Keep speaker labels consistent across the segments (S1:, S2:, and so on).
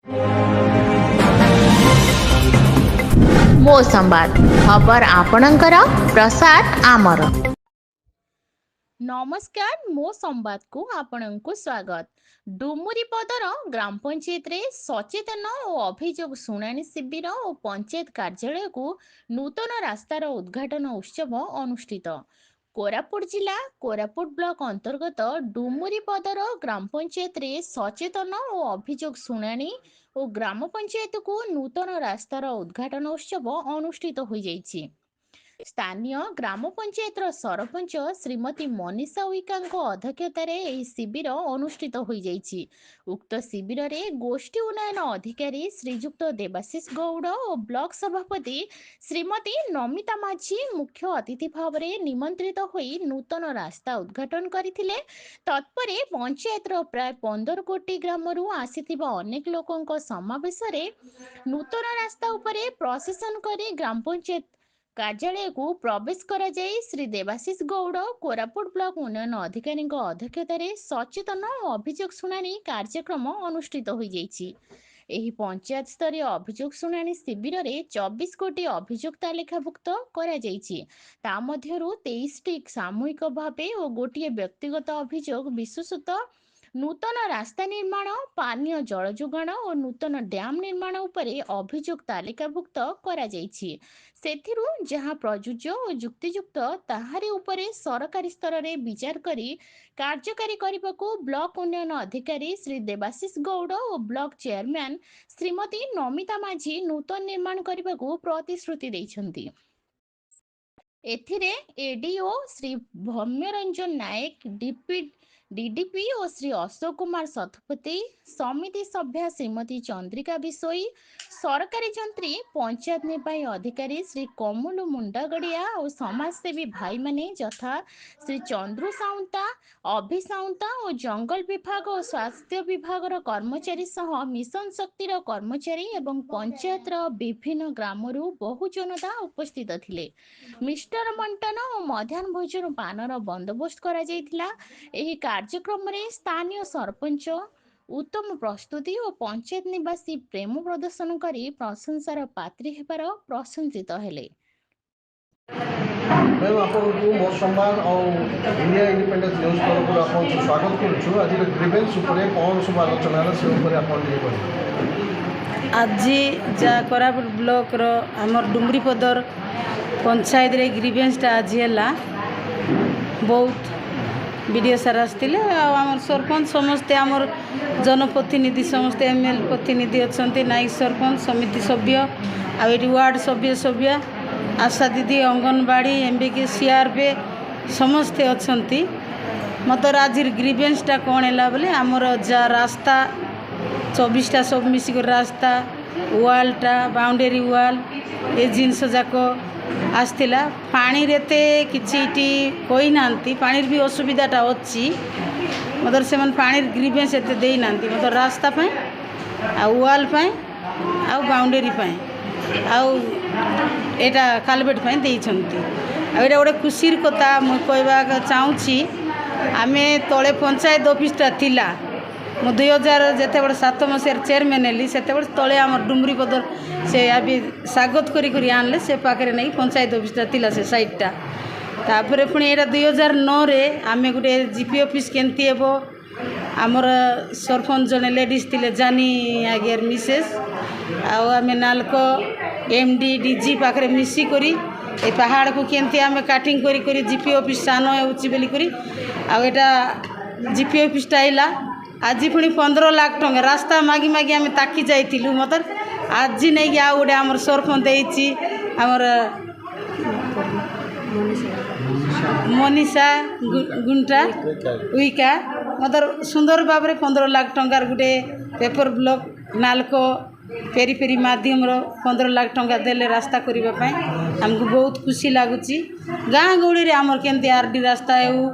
S1: मो संवाद खबर आपणकर प्रसाद आमर। नमस्कार, मो संवाद को आपण को स्वागत। डुमुरीपदर ग्राम पंचायत रे सचेतन और अभियोग शुणाणी शिविर और पंचायत कार्यालय को नूतन रास्तार उद्घाटन उत्सव अनुष्ठित। कोरापुट जिला कोरापुट ब्लॉक अंतर्गत डुमुरीपदर ग्राम पंचायत रे सचेतन और अभियोग शुणाणी और ग्राम पंचायत को नूतन रास्तार उद्घाटन उत्सव अनुष्ठित हो जाइछि। स्थानीय ग्राम पंचायत सरपंच श्रीमती मनीषा उइका अध्यक्षतार शिविर अनुष्ठित हो जाइछि। उक्त शिविर में गोष्ठी उन्नयन अधिकारी श्रीजुक्त देवाशीष गौड़ और ब्लॉक सभापति श्रीमती नमिता माझी मुख्य अतिथि भाव में निमंत्रित होई नूतन रास्ता उद्घाटन करथिले। तत्परे पंचायत प्राय 15 कोटी ग्रामरू आसीथिबा अनेक लोकंक समावेश नूतन रास्ता उपरे प्रशासन करी ग्राम पंचायत कार्यालय को प्रवेश करा जाई श्री देवाशीष गौड़ कोरापुट ब्लॉक उन्नयन अधिकारी अध्यक्षतार सचेतन और अभियोग शुणाणी कार्यक्रम अनुष्ठित हो जाइछि। एही पंचायत स्तरीय अभियोग शुणाणी शिविर में 24 कोटी अभियोग तालिकाभुक्त करा जाइछि। ता मध्यरु 23टी सामूहिक भावे और गोटे व्यक्तिगत अभियोग विशेषत नूतन रास्ता निर्माण, पानीय जल जोगाण और नूतन डैम निर्माण उपरे अभियोग तालिकाभुक्त करा जाइछि। सेथिरु जहाँ प्रयोज्य और युक्तियुक्त ताहारी उपरे सरकारी स्तर में विचार करी कार्यकारी करबाकू ब्लॉक उन्नयन अधिकारी श्री देवाशीष गौड़ और ब्लॉक चेयरमैन श्रीमती नमिता माझी नूतन निर्माण करबाकू प्रतिश्रुति दैछन्ति। एथिरे एडीओ श्री भौम्यरंजन नायक, डीडीपी और श्री अशोक कुमार सतपति, समिति सभ्या श्रीमती चंद्रिका बिशोई, सरकारी जंत्री पंचायत निर्वाही अधिकारी श्री कमलू मुंडागड़िया और समाजसेवी भाई माने यथा श्री चंद्रू साउंता, अभि साउंता और जंगल विभाग और स्वास्थ्य विभाग कर्मचारी सह मिशन शक्तिर कर्मचारी एवं पंचायत विभिन्न ग्रामरू बहु जनता उपस्थित थिले। मिस्टर मंटन और मध्याह्न भोजन पानर बंदोबस्त करा जायतिला। एही कार्यक्रम रे स्थानीय सरपंच उत्तम प्रस्तुति और पंचायत निवासी प्रेम प्रदर्शन करी प्रशंसार पात्री हेबार प्रशंसित हेले।
S2: मैम आपको मो संवाद और इंडिया इंडिपेंडेंस न्यूज तरफ आपको स्वागत करूँ। आज ग्रीवेंस उपरे कौन सब आलोचना से ऊपर
S3: आज जा कोरापुट ब्लॉक रो हमर डुमरीपदर पंचायत रे ग्रीवेंसटा आज है बहुत वीडियो सार आसते आम सरपंच समस्ते आमर जनप्रतिनिधि समस्ते एमएल प्रतिनिधि अच्छा नायक सरपंच समिति सभ्य आठ वार्ड सभ्य आशा दीदी अंगनवाड़ी एमबीके सीआरपी समस्ते अच्छा मतलब आज ग्रीवेंसटा कौन है बोले आमर जा रास्ता 24टा सब मिसिक रास्ता वालटा बाउंडेरी वाल ये जिनस जाक आसला पानी रेते किछि कोई नांती पानी भी असुविधाटा अच्छी मतलब से पानी ग्रीवेंस एते देई नांती मतलब रास्ता पे आ वाल पे आ बाउंडेरी पे आटा कालवेट पे देइछंती। एटा गोटे खुशीर कथा मु कहबा चाहूँगी। आमे तले पंचायत ऑफिसटा थिला मु 2007 मसीहार चेयरमैन हेली से तले आम डुमरीपदर से अभी स्वागत करी आनले से पाखे नहीं पंचायत ऑफिसटा थिला से साइडटा तापर पुणी यहाँ 2009 रे आमे गोटे जीपी ऑफिस केमती हेबो आमर सरपंच जने लेडीज थिले जानी आगे मिसेस आमे नालको एमडी डीजी पाखे मिसी करी ए पहाड़ को केमती आमे काटिंग करी जीपी ऑफिस सान होची बोली करी आटा जीपी ऑफिसटा आइला। आज पुणी 15 लाख टंका रास्ता मागी मागी आम ताकि जाइलु मतलब आज नहीं आउ गोटे आम सरपंच आमर मनीषा गुंटा उइका मतलब सुंदर भाव में 15 लाख टंकार गोटे पेपर ब्लॉक नालको फेरी फेरी माध्यम 15 लाख टंका देले रास्ता करने आमको बहुत खुशी लगुच। गाँ गहली आमर केमती आरडी रास्ता हो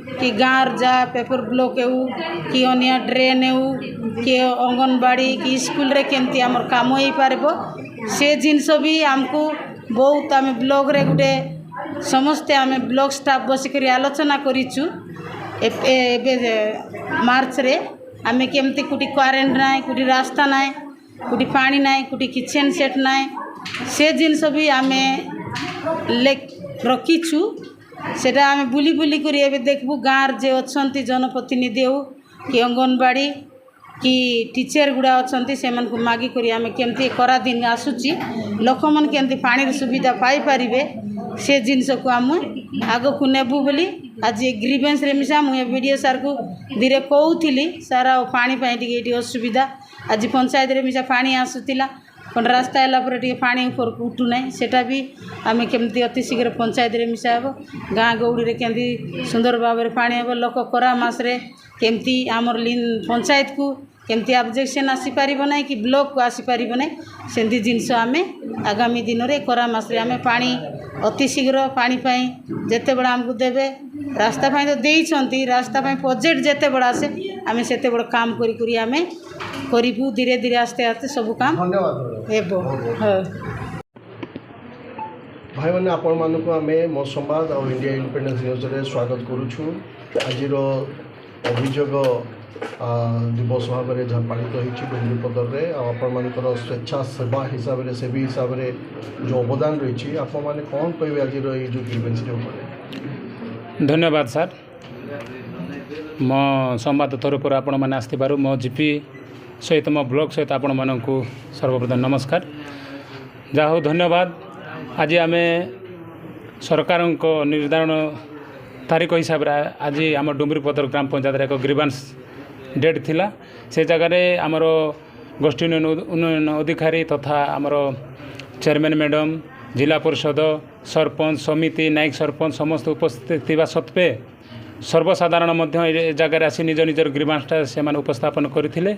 S3: कि गाँव जा पेपर ब्लॉक हो कि अन्य ड्रेन हो कि अंगनवाड़ी कि स्कूल रे केमती आमर काम हो पारबो से जिनस भी आमको बहुत आम ब्लॉक रे गुटे समस्ते आम ब्लॉक स्टाफ बसिक आलोचना करूँ। मार्च रे आम केमती कोटी क्वारेंट ना कोटी रास्ता ना कोटी पानी नाई कोटी किचन सेट नाई से जिनस भी आमे रखीचु सेटा आमे बुली बुली करी एबे देखबू गाँव जे अछंती जनप्रतिनिधि हो कि अंगनवाड़ी कि टीचर गुड़ा अच्छा से मागी करी आमे केमती खरा दिन आसूची लोक मन केमती पानी सुविधा पाई पारिबे से जिनस को आम आग को नेबू बोली आज ग्रीवेंस रे मिसा मुझे वीडियो सार को धीरे कहूली सारा पानी टी असुविधा आज पंचायत रे मिसा पानी आसूला पण रास्ता है टे पानी ऊपर उठू ना सेटा भी आम केमती अति शीघ्र पंचायत रे मिसा हे गाँ गौड़ी केमती सुंदर भाव में पानी हे लोक खरा मसरे केमती आमर पंचायत को केमती ऑब्जेक्शन आसीपर ना कि ब्लॉक को आसीपर ना सेमती जिनस आम आगामी दिन में खरा मसरे आम पानी अति शीघ्र पानी जिते बड़ा आमको देवे रास्ता तो देती रास्ता प्रोजेक्ट जिते बड़ा आसे आम से बड़ काम करी आम करूँ धीरे धीरे आस्ते आस्ते सब काम
S2: धन्यवाद भाई मैंने आपण मानक आम मो संवाद और इंडिया इंडिपेंडेंस न्यूज रे स्वागत करुछु आज अभियोग दिवस भाव में जहाँ पालित होती डुंगरीपदर में आपण मानकर स्वेच्छा सेवा हिसाब से सेवी हिसाब से जो अवदान रही आपण मैंने कौन कहे आज जो ग्रीवेंस
S4: धन्यवाद सर मो संवाद तरफ आपण मैंने आसवर मो जीपी सहित मो ब्लॉक सहित आपण मानक सर्वप्रथम नमस्कार जा हो धन्यवाद आज आम सरकार निर्धारण तारीख हिसाब से आज आम डुंगरीपदर ग्राम पंचायत एक ग्रीवेंस डेट थिला से जगह आमर गोष्ठी उन्नयन अधिकारी तथा आमर चेयरमैन मैडम जिला परिषद सरपंच समिति नायक सरपंच समस्त उपस्थित थिबा सत्वे सर्वसाधारण मध्य जगह आसी निज निजर ग्रीवेंसटा से उपस्थापन करथिले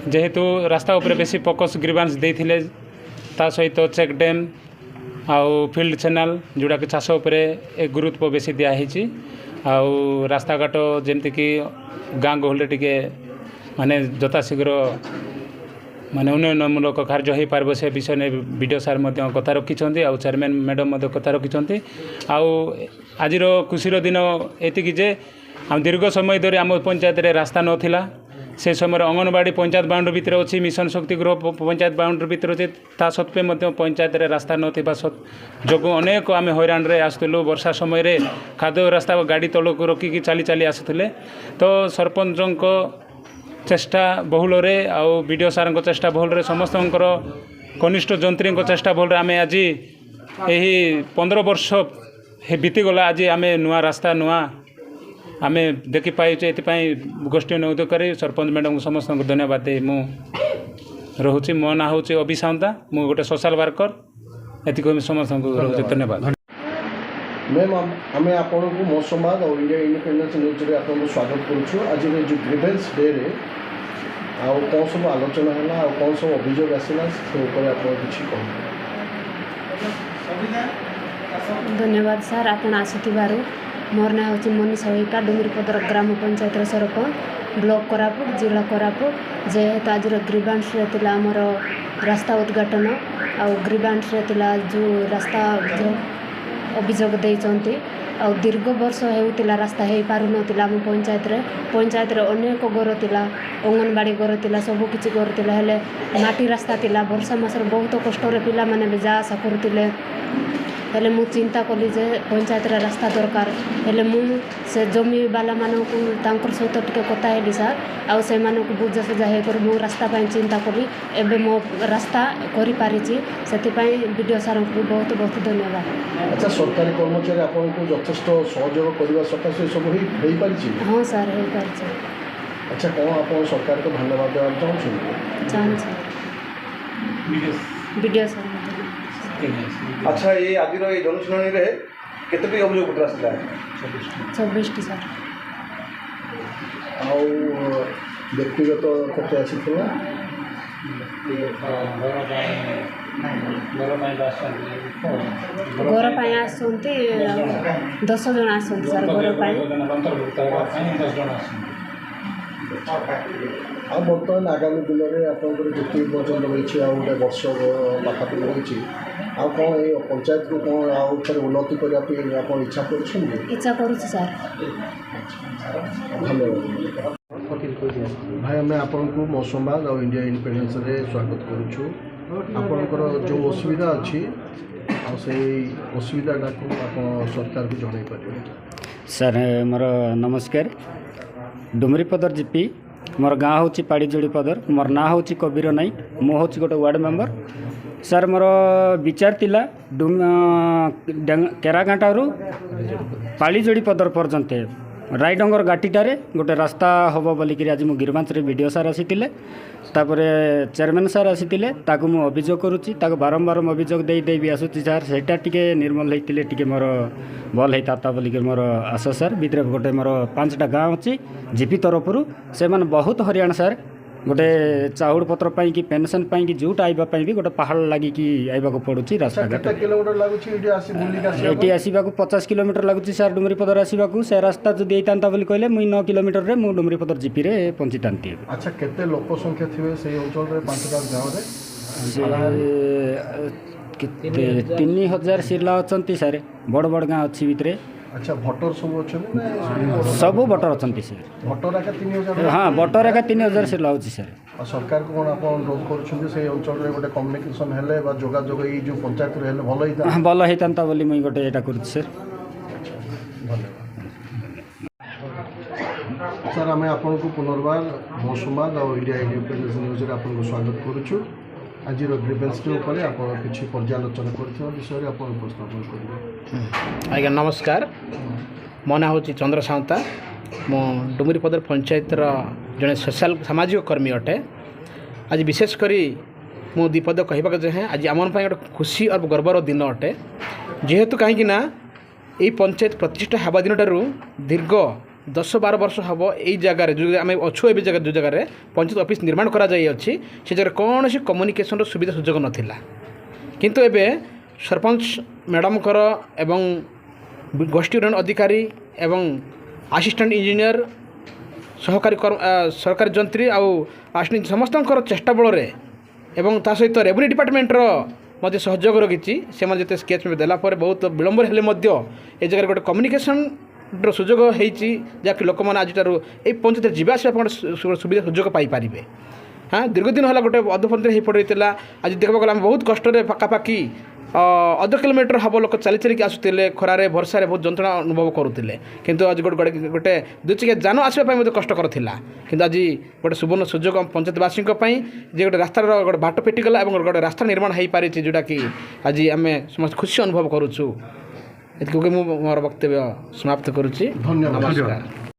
S4: जेहेतु रास्ता उपर बेसी फोकस ग्रीवेंस देथिले ता सहित चेक डैम आउ फील्ड चैनल जोड़ा कि चाष उपर एक गुरुत्व बेसी दिखाई आउ रास्ता घाट जमती कि गाँ गहली टिके माने यथाशीघ्र माने उन्नयनमूलक कार्य हो पार से विषय में वीडियो सार कथा रखिंट आउ चेयरमैन मैडम कथा रखिंट आउ आज खुशी दिन एतिक जे आम दीर्घ समय धरी आम पंचायत रे रास्ता नथिला से समय अंगनवाड़ी पंचायत बाउंड्री भितर अच्छी मिशन शक्ति गृह पंचायत बाउंड्री भितर अच्छे ता सत्वे पंचायत रे रास्ता नथिबा जो अनेक आम हैरान रे आसुलु वर्षा समय रे खाद्य रास्ता गाड़ी तलक रखिकी चली चली आसुले तो सरपंच चेष्टा बहुल आउ वीडियो सार चेष्टा बहुल समस्त कनिष्ठ जंत्री चेष्टा बहुल आम आज यही 15 वर्ष बीतीगला आज आम नुआ रास्ता नुआ आम देखी पाइचे ये गोष्ठी अधिकारी सरपंच मैडम समस्त धन्यवाद दे मु रोचे मो ना हूँ अभि साउंता मु गोटे सोशल वर्कर ये समस्त रोचे धन्यवाद
S2: मैम आम आपन को मो संवाद और इंडिया इंडिपेंडेंस न्यूज रे आपन स्वागत करुछु आज जो ग्रीवेंस डे रे आउ कौन सब आलोचना है और कौन सब अभियोग आसला से ऊपर आप किसी
S5: धन्यवाद सर आप आसुथिबारु मोर ना हूँ मनीषा होइका डुंगरीपदर ग्राम पंचायत सरपंच ब्लॉक कोरापुट जिला कोरापुट जेहेतु आज ग्रीवेंस रे आमर रास्ता उद्घाटन आउ ग्रीवेंस रे जो रास्ता जो अभियोग देइचंती आ दीर्घ वर्ष होता रास्ता हो पार नाला आम पंचायत रे अनेक घर थिला अंगनवाड़ी घर थिला सब किछि घर थिला हेले माटी रास्ता थिला वर्षा मास बहुत कष्ट पिला माने भी जा आशा करुतिले हेले मु चिंता कली जे पंचायत रे रास्ता दरकार हेले मु से जमी बाला मानकु तांकर सहित टिके कथा हेली सर आ से मानकु बुझा सजा हे कर मु रास्ता पाई चिंता कली एबे मो रास्ता करि पारिछि सेति पाई वीडियो सर को बहुत बहुत धन्यवाद।
S2: अच्छा सरकारी कर्मचारी आपन को यथेष्ट सहयोग करबा सकाशे सब होई पारिछि? हां सर
S5: हो पारिछि।
S2: अच्छा कौन आपन सरकार को धन्यवाद देबा
S5: चाहू वीडियो सर।
S2: अच्छा ये आज ये जनशुणाणी रे केतटी अभियोग पत्र आसला?
S5: 26 सर।
S2: आउ व्यक्तिगत केते आसीथिला?
S5: घर पाई आसंती 10 जन आसंती सर घर पाई
S2: आ बर्तमान आगामी दिन में आपंकर जितनी पर्यटन रही गोटे वर्ष पाखापी रही आ कौन ये पंचायत को कौन आउ थे उन्नति करने आप इच्छा कर
S5: इच्छा करुँ सर।
S2: धन्यवाद। भाई आम आपण को मो संवाद और इंडिया इंडिपेंडेंस रे स्वागत करुछु आपणकर जो असुविधा अच्छी से असुविधाटा को आप सरकार को जन पारे
S6: सर मोर नमस्कार डुमरी पदर जीपी मोर गाँ हूँ पाड़ीजोड़ी पदर मोर ना हूँ कबीर नाईक मु हूँ गोटे वार्ड मेंबर सर मोर विचार थिला केरागाँटारू पाड़ीजोड़ी पदर पर्यंत रायडंगर घाटीटारे गोटे रास्ता हम बोलिक आज मुझे गिरबांच वीडियो सार आसी चेयरमैन सार आसी मुझे अभियोग करुच्ची बारंबार अभियोग दे भी आसूँ सार सेटा टिके निर्मल होते टिके मोर भल होता बोलिक मोर आशा सर भितर गोटे मोर 5टा गाँव अच्छी जीपी तरफ से बहुत हरियाणा सर गोटे चाउल पत्र पाई कि पेंशन पाई कि जोटा आइबापी भी गोटे पहाड़ लगी आइबा पड़ुची रास्ता घाट ये आसवा 50 किलोमीटर लगुच सर डुमरी पदर आसवा से रास्ता जो होता बोली कहले मुई 9 किलोमीटर रे मु डुमरी पदर जीपी रे पहुंची था।
S2: अच्छा केते लोक संख्या थिबे से अंचल रे 5टा गाँव रे
S6: 3000 सिरला अच्छा सर बड़ बड़ गाँव अच्छी भितर।
S2: अच्छा भोटर सब अच्छे
S6: सब भोटर अच्छा सर
S2: भोटर आका 3000
S6: हाँ भोटर एका 3000 सिरला अच्छी सर
S2: सरकार को कौन आप अनुरोध कर अंचल में गोटे कम्युनिकेशन हेले जोगाजोग ये जो पंचायत हेले भल होता
S6: हाँ भल होता बोली मुई गोटे यहाँ कर सर
S2: धन्यवाद सर आम आपन को पुनर्बार मो संवाद और इंडिया इंडिपेंडेंस न्यूज आपन को स्वागत करुछु आज ग्रीवेंस उपर आप किसी पर्यालोचना कर विषय आप उपस्थापन करेंगे।
S7: आज्ञा नमस्कार मो ना हूँ चंद्र साउंता मो डुमरी पदर पंचायतर जड़े सोशल सामाजिक कर्मी अटे आज विशेषकर मु दीपद कहवाक चाहे आज आम गोटे खुशी और गर्वर दिन अटे जेहेतु कहीं यही पंचायत प्रतिष्ठा हवा दिन ठारू दीर्घ 10-12 वर्ष हम यही जगार जो आम अच्छु ए जगह जो जगार पंचायत ऑफिस निर्माण करा से जगह कौन सी कम्युनिकेशन सुविधा सुजोग नाला किंतु एबे सरपंच मैडम कर एवं गोष्ठी उन्नयन अधिकारी एवं असिस्टेंट इंजीनियर सहकारी सरकारी जंत्री आउ असिस्टेंट समस्त चेष्टा बल एवं ता सहित रेवेन्यू डिपार्टमेंटर मध्य सहयोग रखी से जिते स्केच में देला बहुत विलंब हेले ए जगह गोटे कम्युनिकेशन सुजोग होती जहाँकि लोक मैंने आज ये पंचायत जावास सुविधा सुजोग पाइपर हाँ दीर्घ दिन है गोटे अधपंथ हो पड़ी आज देखा गला बहुत कष्ट पखापाखि अध किलोमीटर हम लोग चली चलिक आसुले खरारे वर्षारे बहुत जंत्रणा अनुभव करुले किंतु आज गोटे गोटे दुचकिया जान आसवाई कष्टर था कि आज गोटे सुवर्ण सुजोग पंचायतवासी जे गोटे रास्तार गोटे बाट पेटिगला और गोटे रास्ता निर्माण हो पारी जोटा कि आज आम समस्त खुशी अनुभव करुचु ये मोर वक्तव्य समाप्त करुच्ची।
S2: धन्यवाद।
S7: नमस्कार।